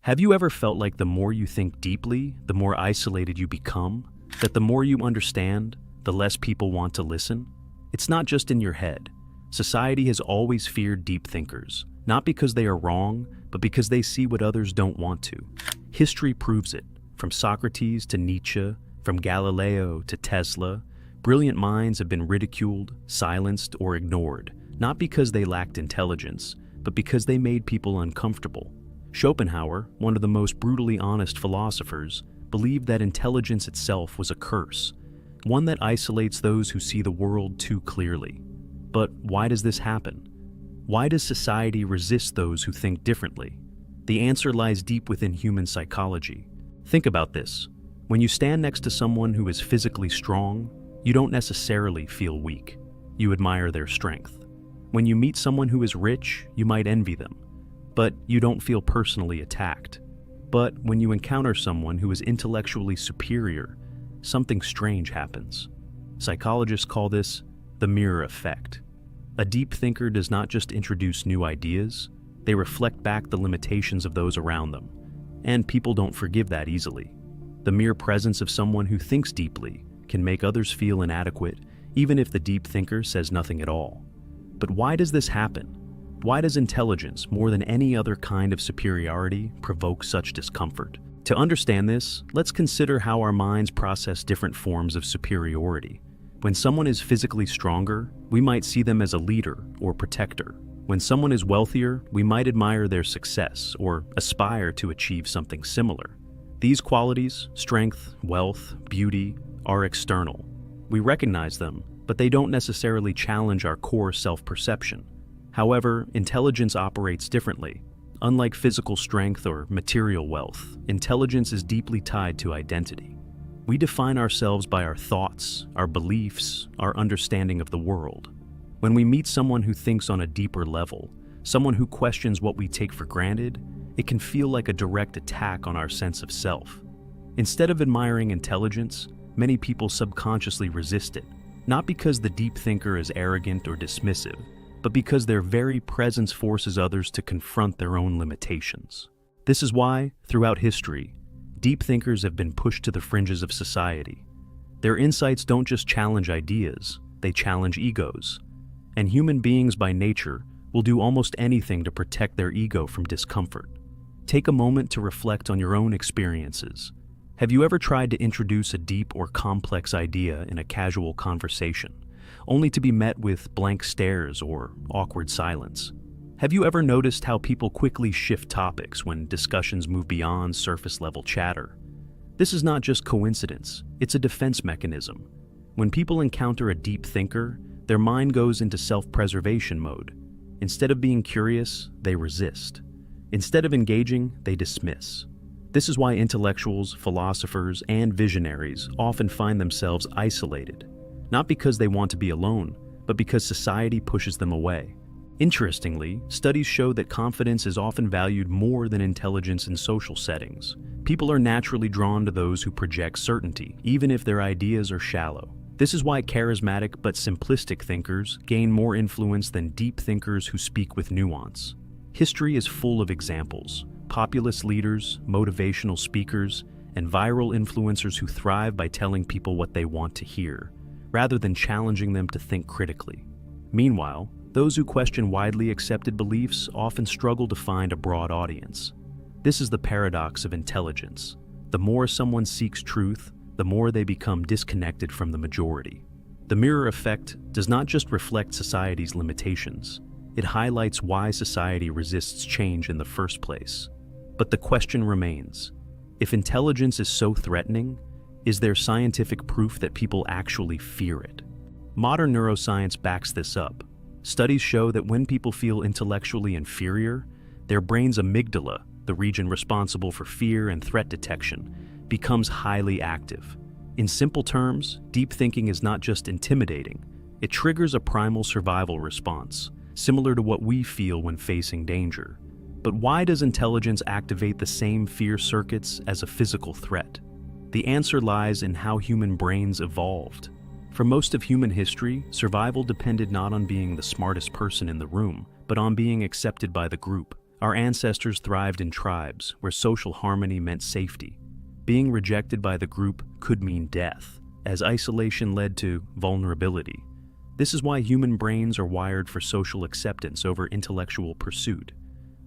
Have you ever felt like the more you think deeply, the more isolated you become? That the more you understand, the less people want to listen? It's not just in your head. Society has always feared deep thinkers, not because they are wrong, but because they see what others don't want to. History proves it. From Socrates to Nietzsche, from Galileo to Tesla, brilliant minds have been ridiculed, silenced, or ignored, not because they lacked intelligence, but because they made people uncomfortable. Schopenhauer, one of the most brutally honest philosophers, believed that intelligence itself was a curse, one that isolates those who see the world too clearly. But why does this happen? Why does society resist those who think differently? The answer lies deep within human psychology. Think about this. When you stand next to someone who is physically strong, you don't necessarily feel weak. You admire their strength. When you meet someone who is rich, you might envy them, but you don't feel personally attacked. But when you encounter someone who is intellectually superior, something strange happens. Psychologists call this the mirror effect. A deep thinker does not just introduce new ideas, they reflect back the limitations of those around them. And people don't forgive that easily. The mere presence of someone who thinks deeply can make others feel inadequate, even if the deep thinker says nothing at all. But why does this happen? Why does intelligence, more than any other kind of superiority, provoke such discomfort? To understand this, let's consider how our minds process different forms of superiority. When someone is physically stronger, we might see them as a leader or protector. When someone is wealthier, we might admire their success or aspire to achieve something similar. These qualities, strength, wealth, beauty, are external. We recognize them, but they don't necessarily challenge our core self-perception. However, intelligence operates differently. Unlike physical strength or material wealth, intelligence is deeply tied to identity. We define ourselves by our thoughts, our beliefs, our understanding of the world. When we meet someone who thinks on a deeper level, someone who questions what we take for granted, it can feel like a direct attack on our sense of self. Instead of admiring intelligence, many people subconsciously resist it, not because the deep thinker is arrogant or dismissive, but because their very presence forces others to confront their own limitations. This is why, throughout history, deep thinkers have been pushed to the fringes of society. Their insights don't just challenge ideas, they challenge egos. And human beings by nature will do almost anything to protect their ego from discomfort. Take a moment to reflect on your own experiences. Have you ever tried to introduce a deep or complex idea in a casual conversation, only to be met with blank stares or awkward silence? Have you ever noticed how people quickly shift topics when discussions move beyond surface-level chatter? This is not just coincidence, it's a defense mechanism. When people encounter a deep thinker, their mind goes into self-preservation mode. Instead of being curious, they resist. Instead of engaging, they dismiss. This is why intellectuals, philosophers, and visionaries often find themselves isolated, not because they want to be alone, but because society pushes them away. Interestingly, studies show that confidence is often valued more than intelligence in social settings. People are naturally drawn to those who project certainty, even if their ideas are shallow. This is why charismatic but simplistic thinkers gain more influence than deep thinkers who speak with nuance. History is full of examples: populist leaders, motivational speakers, and viral influencers who thrive by telling people what they want to hear, rather than challenging them to think critically. Meanwhile, those who question widely accepted beliefs often struggle to find a broad audience. This is the paradox of intelligence. The more someone seeks truth, the more they become disconnected from the majority. The mirror effect does not just reflect society's limitations, it highlights why society resists change in the first place. But the question remains: if intelligence is so threatening, is there scientific proof that people actually fear it? Modern neuroscience backs this up. Studies show that when people feel intellectually inferior, their brain's amygdala, the region responsible for fear and threat detection, becomes highly active. In simple terms, deep thinking is not just intimidating, it triggers a primal survival response, similar to what we feel when facing danger. But why does intelligence activate the same fear circuits as a physical threat? The answer lies in how human brains evolved. For most of human history, survival depended not on being the smartest person in the room, but on being accepted by the group. Our ancestors thrived in tribes where social harmony meant safety. Being rejected by the group could mean death, as isolation led to vulnerability. This is why human brains are wired for social acceptance over intellectual pursuit.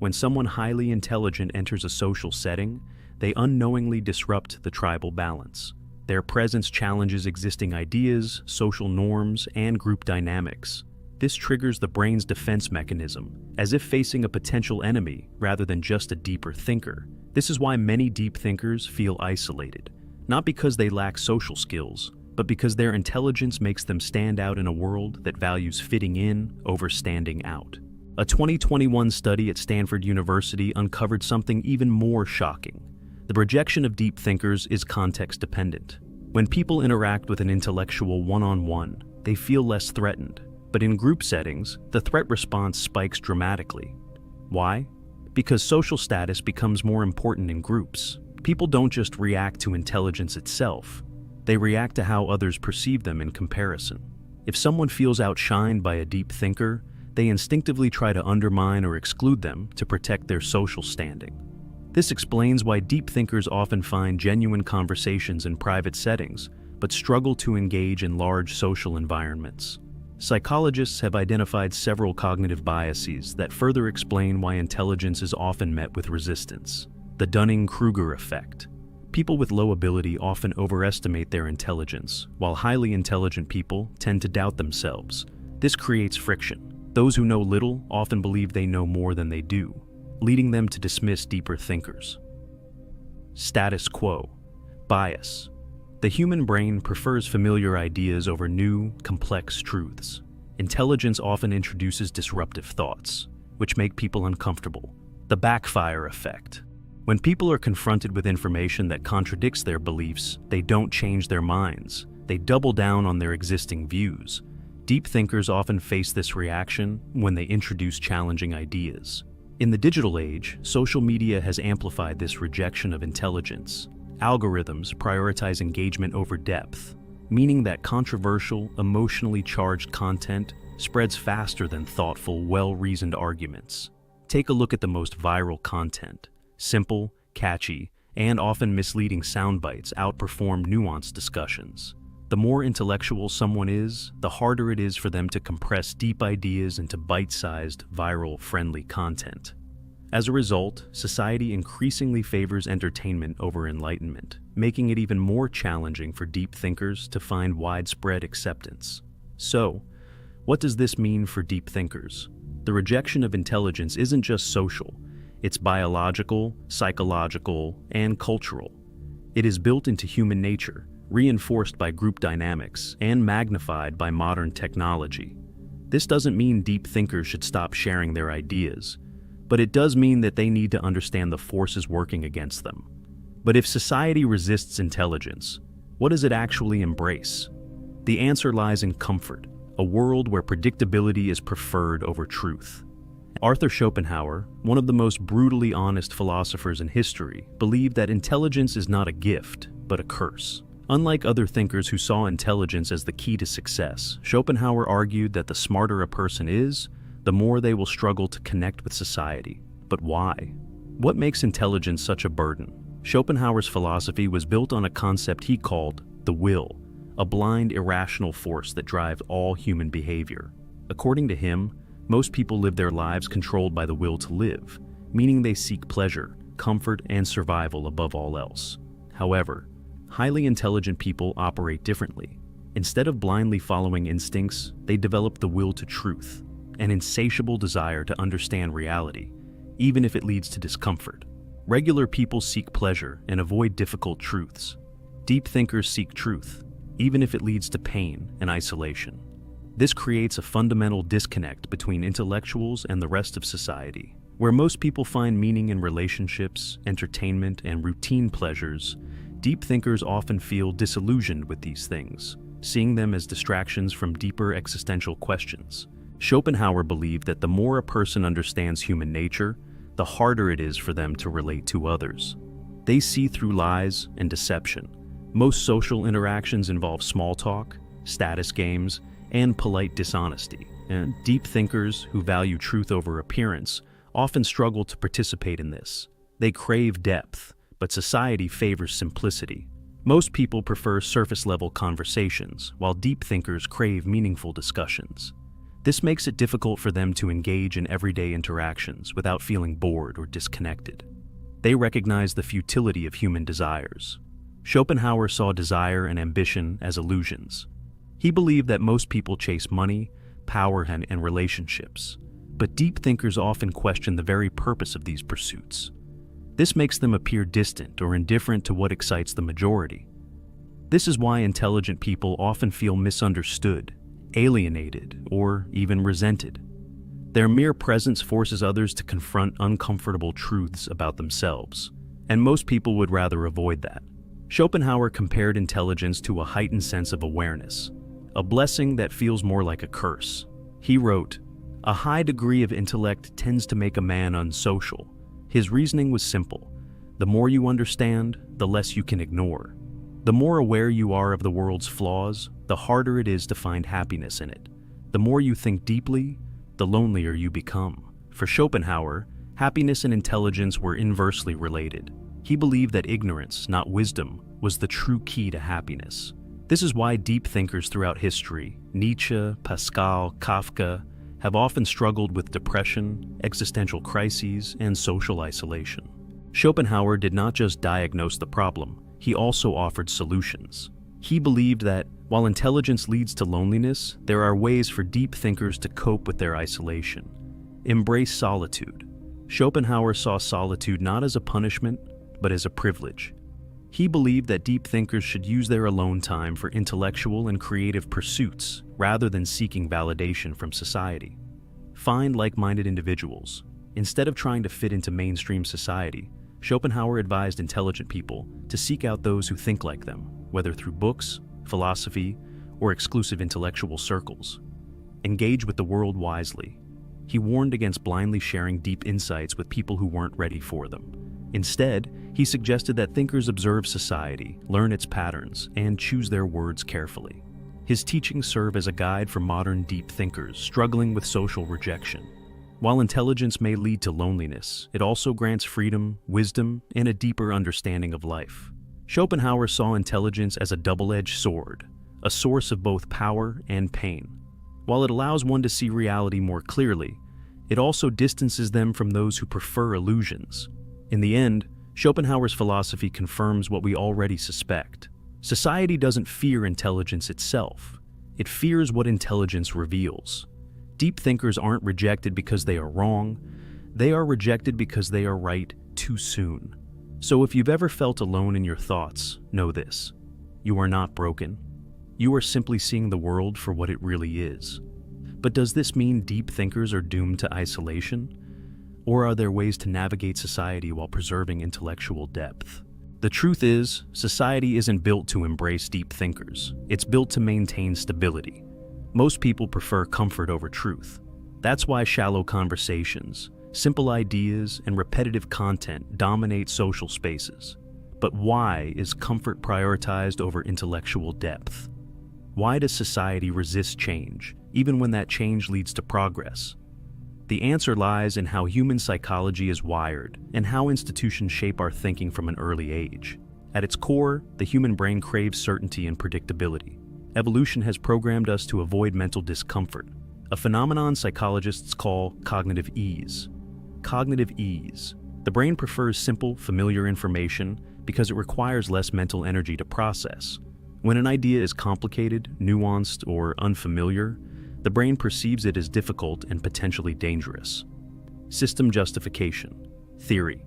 When someone highly intelligent enters a social setting, they unknowingly disrupt the tribal balance. Their presence challenges existing ideas, social norms, and group dynamics. This triggers the brain's defense mechanism, as if facing a potential enemy rather than just a deeper thinker. This is why many deep thinkers feel isolated, not because they lack social skills, but because their intelligence makes them stand out in a world that values fitting in over standing out. A 2021 study at Stanford University uncovered something even more shocking. The rejection of deep thinkers is context-dependent. When people interact with an intellectual one-on-one, they feel less threatened. But in group settings, the threat response spikes dramatically. Why? Because social status becomes more important in groups. People don't just react to intelligence itself. They react to how others perceive them in comparison. If someone feels outshined by a deep thinker, they instinctively try to undermine or exclude them to protect their social standing. This explains why deep thinkers often find genuine conversations in private settings, but struggle to engage in large social environments. Psychologists have identified several cognitive biases that further explain why intelligence is often met with resistance. The Dunning-Kruger effect. People with low ability often overestimate their intelligence, while highly intelligent people tend to doubt themselves. This creates friction. Those who know little often believe they know more than they do, leading them to dismiss deeper thinkers. Status quo. Bias. The human brain prefers familiar ideas over new, complex truths. Intelligence often introduces disruptive thoughts, which make people uncomfortable. The backfire effect. When people are confronted with information that contradicts their beliefs, they don't change their minds. They double down on their existing views. Deep thinkers often face this reaction when they introduce challenging ideas. In the digital age, social media has amplified this rejection of intelligence. Algorithms prioritize engagement over depth, meaning that controversial, emotionally charged content spreads faster than thoughtful, well-reasoned arguments. Take a look at the most viral content. Simple, catchy, and often misleading sound bites outperform nuanced discussions. The more intellectual someone is, the harder it is for them to compress deep ideas into bite-sized, viral-friendly content. As a result, society increasingly favors entertainment over enlightenment, making it even more challenging for deep thinkers to find widespread acceptance. So, what does this mean for deep thinkers? The rejection of intelligence isn't just social, it's biological, psychological, and cultural. It is built into human nature, reinforced by group dynamics, and magnified by modern technology. This doesn't mean deep thinkers should stop sharing their ideas, but it does mean that they need to understand the forces working against them. But if society resists intelligence, what does it actually embrace? The answer lies in comfort, a world where predictability is preferred over truth. Arthur Schopenhauer, one of the most brutally honest philosophers in history, believed that intelligence is not a gift, but a curse. Unlike other thinkers who saw intelligence as the key to success, Schopenhauer argued that the smarter a person is, the more they will struggle to connect with society. But why? What makes intelligence such a burden? Schopenhauer's philosophy was built on a concept he called the will, a blind, irrational force that drives all human behavior. According to him, most people live their lives controlled by the will to live, meaning they seek pleasure, comfort, and survival above all else. However, highly intelligent people operate differently. Instead of blindly following instincts, they develop the will to truth, an insatiable desire to understand reality, even if it leads to discomfort. Regular people seek pleasure and avoid difficult truths. Deep thinkers seek truth, even if it leads to pain and isolation. This creates a fundamental disconnect between intellectuals and the rest of society. Where most people find meaning in relationships, entertainment, and routine pleasures, deep thinkers often feel disillusioned with these things, seeing them as distractions from deeper existential questions. Schopenhauer believed that the more a person understands human nature, the harder it is for them to relate to others. They see through lies and deception. Most social interactions involve small talk, status games, and polite dishonesty. And deep thinkers who value truth over appearance often struggle to participate in this. They crave depth, but society favors simplicity. Most people prefer surface-level conversations, while deep thinkers crave meaningful discussions. This makes it difficult for them to engage in everyday interactions without feeling bored or disconnected. They recognize the futility of human desires. Schopenhauer saw desire and ambition as illusions. He believed that most people chase money, power, and relationships. But deep thinkers often question the very purpose of these pursuits. This makes them appear distant or indifferent to what excites the majority. This is why intelligent people often feel misunderstood, alienated, or even resented. Their mere presence forces others to confront uncomfortable truths about themselves, and most people would rather avoid that. Schopenhauer compared intelligence to a heightened sense of awareness, a blessing that feels more like a curse. He wrote, "A high degree of intellect tends to make a man unsocial." His reasoning was simple. The more you understand, the less you can ignore. The more aware you are of the world's flaws, the harder it is to find happiness in it. The more you think deeply, the lonelier you become. For Schopenhauer, happiness and intelligence were inversely related. He believed that ignorance, not wisdom, was the true key to happiness. This is why deep thinkers throughout history, Nietzsche, Pascal, Kafka, have often struggled with depression, existential crises, and social isolation. Schopenhauer did not just diagnose the problem, he also offered solutions. He believed that, while intelligence leads to loneliness, there are ways for deep thinkers to cope with their isolation. Embrace solitude. Schopenhauer saw solitude not as a punishment, but as a privilege. He believed that deep thinkers should use their alone time for intellectual and creative pursuits rather than seeking validation from society. Find like-minded individuals. Instead of trying to fit into mainstream society, Schopenhauer advised intelligent people to seek out those who think like them, whether through books, philosophy, or exclusive intellectual circles. Engage with the world wisely. He warned against blindly sharing deep insights with people who weren't ready for them. Instead, he suggested that thinkers observe society, learn its patterns, and choose their words carefully. His teachings serve as a guide for modern deep thinkers struggling with social rejection. While intelligence may lead to loneliness, it also grants freedom, wisdom, and a deeper understanding of life. Schopenhauer saw intelligence as a double-edged sword, a source of both power and pain. While it allows one to see reality more clearly, it also distances them from those who prefer illusions. In the end, Schopenhauer's philosophy confirms what we already suspect. Society doesn't fear intelligence itself. It fears what intelligence reveals. Deep thinkers aren't rejected because they are wrong. They are rejected because they are right too soon. So if you've ever felt alone in your thoughts, know this: you are not broken. You are simply seeing the world for what it really is. But does this mean deep thinkers are doomed to isolation? Or are there ways to navigate society while preserving intellectual depth? The truth is, society isn't built to embrace deep thinkers. It's built to maintain stability. Most people prefer comfort over truth. That's why shallow conversations, simple ideas, and repetitive content dominate social spaces. But why is comfort prioritized over intellectual depth? Why does society resist change, even when that change leads to progress? The answer lies in how human psychology is wired and how institutions shape our thinking from an early age. At its core, the human brain craves certainty and predictability. Evolution has programmed us to avoid mental discomfort, a phenomenon psychologists call cognitive ease. Cognitive ease. The brain prefers simple, familiar information because it requires less mental energy to process. When an idea is complicated, nuanced, or unfamiliar, the brain perceives it as difficult and potentially dangerous. System justification. Theory.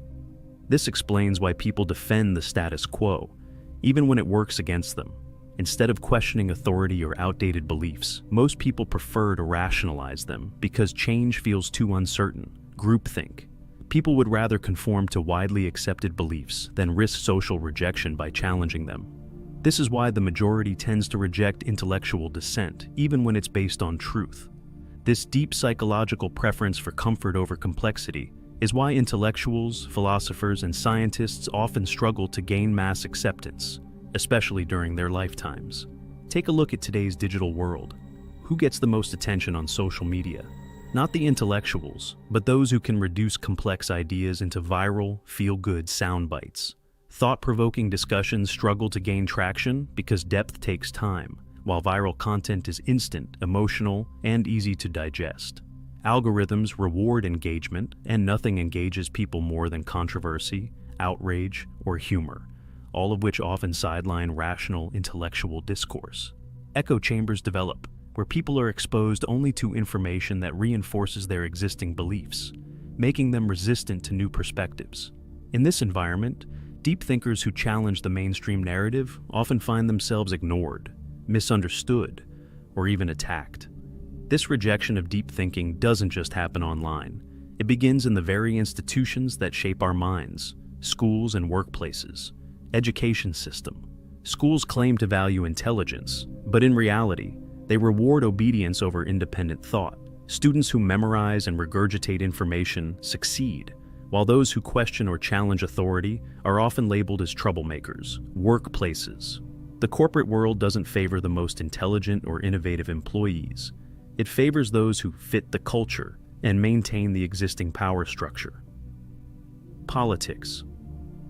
This explains why people defend the status quo, even when it works against them. Instead of questioning authority or outdated beliefs, most people prefer to rationalize them because change feels too uncertain. Groupthink. People would rather conform to widely accepted beliefs than risk social rejection by challenging them. This is why the majority tends to reject intellectual dissent, even when it's based on truth. This deep psychological preference for comfort over complexity is why intellectuals, philosophers, and scientists often struggle to gain mass acceptance, especially during their lifetimes. Take a look at today's digital world. Who gets the most attention on social media? Not the intellectuals, but those who can reduce complex ideas into viral, feel-good sound bites. Thought-provoking discussions struggle to gain traction because depth takes time, while viral content is instant, emotional, and easy to digest. Algorithms reward engagement, and nothing engages people more than controversy, outrage, or humor, all of which often sideline rational intellectual discourse. Echo chambers develop, where people are exposed only to information that reinforces their existing beliefs, making them resistant to new perspectives. In this environment, deep thinkers who challenge the mainstream narrative often find themselves ignored, misunderstood, or even attacked. This rejection of deep thinking doesn't just happen online. It begins in the very institutions that shape our minds: schools and workplaces, education system. Schools claim to value intelligence, but in reality, they reward obedience over independent thought. Students who memorize and regurgitate information succeed, while those who question or challenge authority are often labeled as troublemakers. Workplaces. The corporate world doesn't favor the most intelligent or innovative employees. It favors those who fit the culture and maintain the existing power structure. Politics.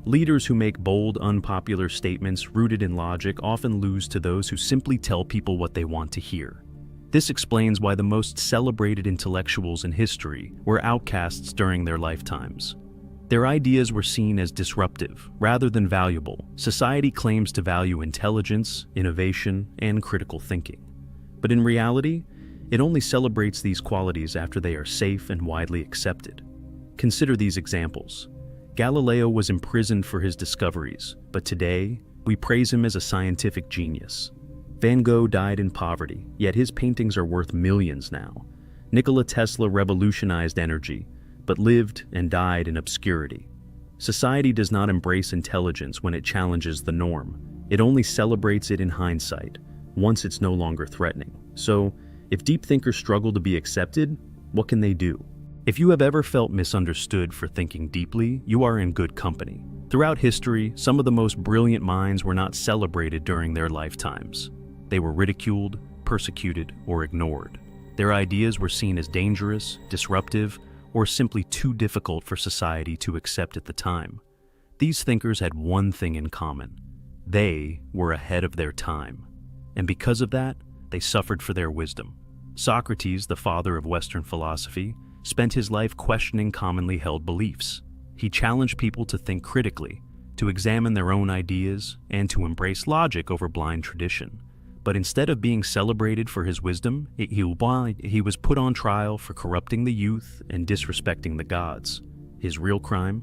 Leaders who make bold, unpopular statements rooted in logic often lose to those who simply tell people what they want to hear. This explains why the most celebrated intellectuals in history were outcasts during their lifetimes. Their ideas were seen as disruptive rather than valuable. Society claims to value intelligence, innovation, and critical thinking. But in reality, it only celebrates these qualities after they are safe and widely accepted. Consider these examples. Galileo was imprisoned for his discoveries, but today, we praise him as a scientific genius. Van Gogh died in poverty, yet his paintings are worth millions now. Nikola Tesla revolutionized energy, but lived and died in obscurity. Society does not embrace intelligence when it challenges the norm. It only celebrates it in hindsight, once it's no longer threatening. So, if deep thinkers struggle to be accepted, what can they do? If you have ever felt misunderstood for thinking deeply, you are in good company. Throughout history, some of the most brilliant minds were not celebrated during their lifetimes. They were ridiculed, persecuted, or ignored. Their ideas were seen as dangerous, disruptive, or simply too difficult for society to accept at the time. These thinkers had one thing in common: they were ahead of their time. And because of that, they suffered for their wisdom. Socrates, the father of Western philosophy, spent his life questioning commonly held beliefs. He challenged people to think critically, to examine their own ideas, and to embrace logic over blind tradition. But instead of being celebrated for his wisdom, he was put on trial for corrupting the youth and disrespecting the gods. His real crime?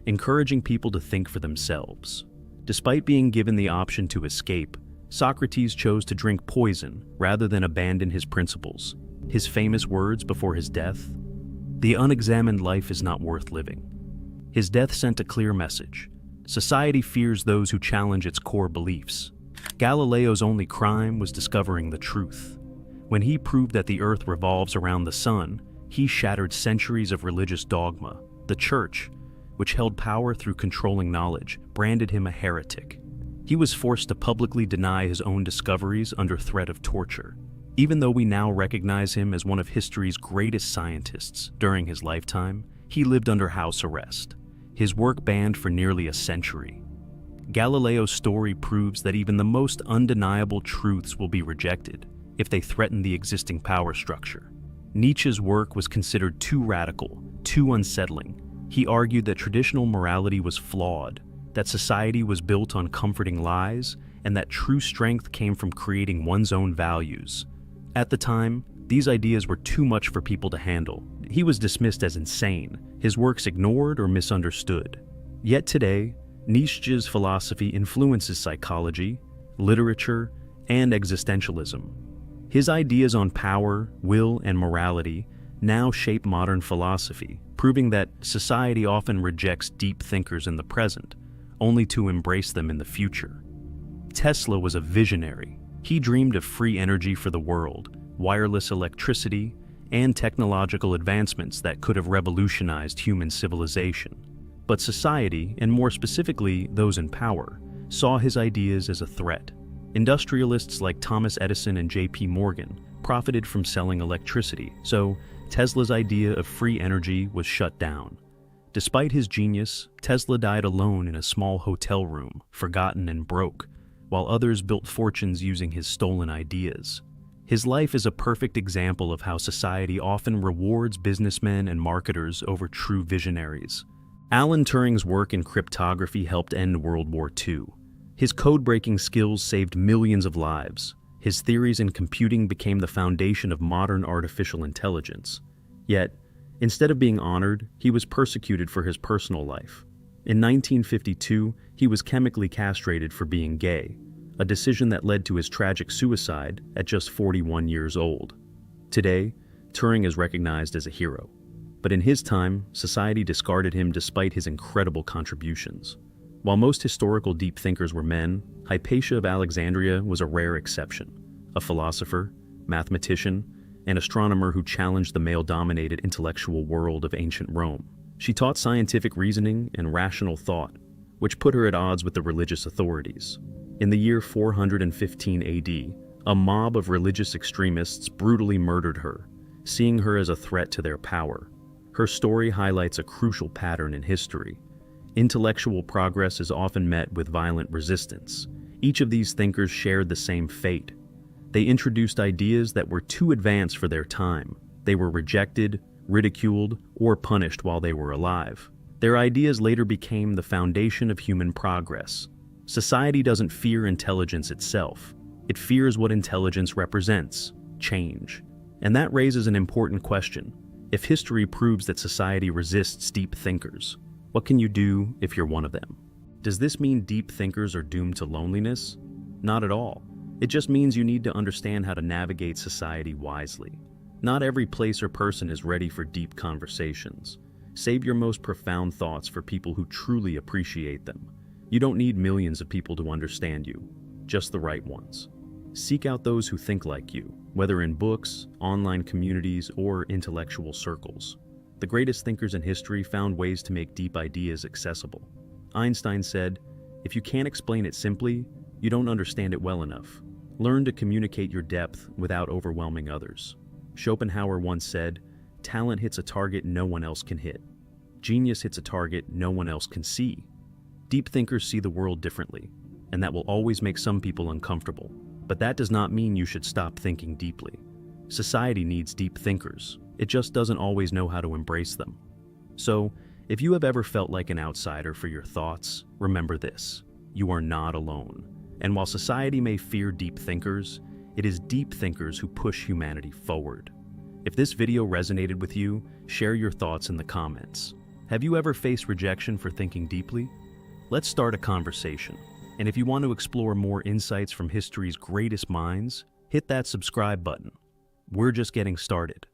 Encouraging people to think for themselves. Despite being given the option to escape, Socrates chose to drink poison rather than abandon his principles. His famous words before his death: "The unexamined life is not worth living." His death sent a clear message. Society fears those who challenge its core beliefs. Galileo's only crime was discovering the truth. When he proved that the earth revolves around the sun, he shattered centuries of religious dogma. The church, which held power through controlling knowledge, branded him a heretic. He was forced to publicly deny his own discoveries under threat of torture. Even though we now recognize him as one of history's greatest scientists, during his lifetime, he lived under house arrest. His work banned for nearly a century. Galileo's story proves that even the most undeniable truths will be rejected if they threaten the existing power structure. Nietzsche's work was considered too radical, too unsettling. He argued that traditional morality was flawed, that society was built on comforting lies, and that true strength came from creating one's own values. At the time, these ideas were too much for people to handle. He was dismissed as insane, his works ignored or misunderstood. Yet today, Nietzsche's philosophy influences psychology, literature, and existentialism. His ideas on power, will, and morality now shape modern philosophy, proving that society often rejects deep thinkers in the present, only to embrace them in the future. Tesla was a visionary. He dreamed of free energy for the world, wireless electricity, and technological advancements that could have revolutionized human civilization. But society, and more specifically those in power, saw his ideas as a threat. Industrialists like Thomas Edison and J.P. Morgan profited from selling electricity, so Tesla's idea of free energy was shut down. Despite his genius, Tesla died alone in a small hotel room, forgotten and broke, while others built fortunes using his stolen ideas. His life is a perfect example of how society often rewards businessmen and marketers over true visionaries. Alan Turing's work in cryptography helped end World War II. His code-breaking skills saved millions of lives. His theories in computing became the foundation of modern artificial intelligence. Yet, instead of being honored, he was persecuted for his personal life. In 1952, he was chemically castrated for being gay, a decision that led to his tragic suicide at just 41 years old. Today, Turing is recognized as a hero. But in his time, society discarded him despite his incredible contributions. While most historical deep thinkers were men, Hypatia of Alexandria was a rare exception, a philosopher, mathematician, and astronomer who challenged the male-dominated intellectual world of ancient Rome. She taught scientific reasoning and rational thought, which put her at odds with the religious authorities. In the year 415 AD, a mob of religious extremists brutally murdered her, seeing her as a threat to their power. Her story highlights a crucial pattern in history. Intellectual progress is often met with violent resistance. Each of these thinkers shared the same fate. They introduced ideas that were too advanced for their time. They were rejected, ridiculed, or punished while they were alive. Their ideas later became the foundation of human progress. Society doesn't fear intelligence itself. It fears what intelligence represents: change. And that raises an important question. If history proves that society resists deep thinkers, what can you do if you're one of them? Does this mean deep thinkers are doomed to loneliness? Not at all. It just means you need to understand how to navigate society wisely. Not every place or person is ready for deep conversations. Save your most profound thoughts for people who truly appreciate them. You don't need millions of people to understand you, just the right ones. Seek out those who think like you, whether in books, online communities, or intellectual circles. The greatest thinkers in history found ways to make deep ideas accessible. Einstein said, "If you can't explain it simply, you don't understand it well enough. Learn to communicate your depth without overwhelming others." Schopenhauer once said, "Talent hits a target no one else can hit. Genius hits a target no one else can see." Deep thinkers see the world differently, and that will always make some people uncomfortable. But that does not mean you should stop thinking deeply. Society needs deep thinkers. It just doesn't always know how to embrace them. So, if you have ever felt like an outsider for your thoughts, remember this: you are not alone. And while society may fear deep thinkers, it is deep thinkers who push humanity forward. If this video resonated with you, share your thoughts in the comments. Have you ever faced rejection for thinking deeply? Let's start a conversation. And if you want to explore more insights from history's greatest minds, hit that subscribe button. We're just getting started.